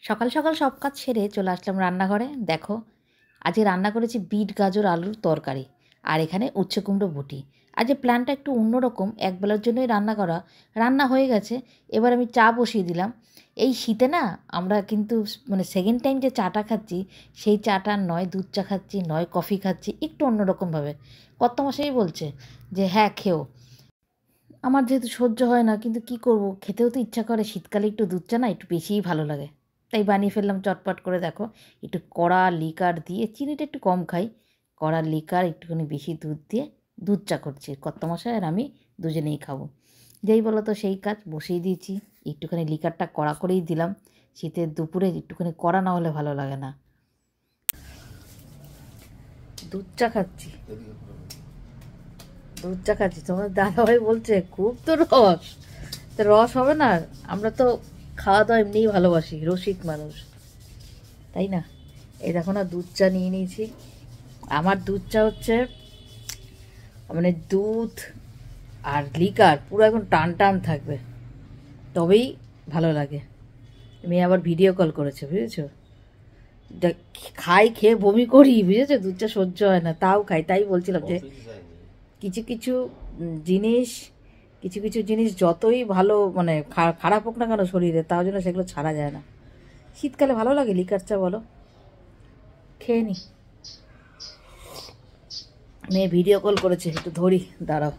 সকাল সকাল সব কাজ সেরে চলে আসলাম রান্নাঘরে। দেখো আজকে রান্না করেছি বিট গাজর আলুর তরকারি, আর এখানে উচ্ছে কুমড়ো বটি। আজ প্ল্যানটা একটু অন্যরকম, একবেলার জন্যই রান্না করা। রান্না হয়ে গেছে, এবার আমি চা বসিয়ে দিলাম। এই শীতে না আমরা কিন্তু মানে সেকেন্ড টাইম যে চাটা খাচ্ছি সেই চাটা নয় দুধ চা খাচ্ছি, নয় কফি খাচ্ছি, একটু অন্যরকমভাবে। কর্তামশাই বলছে যে হ্যাঁ খেও। আমার যেহেতু সহ্য হয় না, কিন্তু কি করব, খেতেও তো ইচ্ছা করে। শীতকালে একটু দুধ চা না একটু বেশিই ভালো লাগে, তাই বানিয়ে ফেললাম চটপট করে। দেখো একটু কড়া লিকার দিয়ে, চিনিটা একটু কম খাই, কড়া লিকার একটুখানি বেশি দুধ দিয়ে দুধ চা করছি। কর্তামশাই আর আমি দুজনেই খাবো। যেই বলো তো সেই কাজ বসিয়ে দিয়েছি। একটুখানি লিকারটা কড়া করেই দিলাম, শীতের দুপুরে একটুখানি কড়া না হলে ভালো লাগে না। দুধ চা খাচ্ছি, দুধ চা খাচ্ছি। তোমার দাদাভাই বলছে খুব তো রস, তো রস হবে না? আমরা তো খাওয়া দাওয়া এমনিই ভালোবাসি, রসিক মানুষ, তাই না? এই দেখো না, দুধ চা নিয়ে নিয়েছি। আমার দুধ চা হচ্ছে মানে দুধ আর লিকার পুরো এখন টান টান থাকবে, তবেই ভালো লাগে। মেয়ে আবার ভিডিও কল করেছে, বুঝেছো? খাই, খেয়ে বমি করি, বুঝেছো? দুধ চা সহ্য হয় না, তাও খাই। তাই বলছিলাম যে কিছু কিছু জিনিস, কিছু কিছু জিনিস যতই ভালো মানে খারাপ হোক না কেন শরীরে, তাও জন্য সেগুলো ছাড়া যায় না। শীতকালে ভালো লাগে লিকার চা, বলো? খেয়ে নি। মেয়ে ভিডিও কল করেছে, একটু ধরি, দাঁড়াও।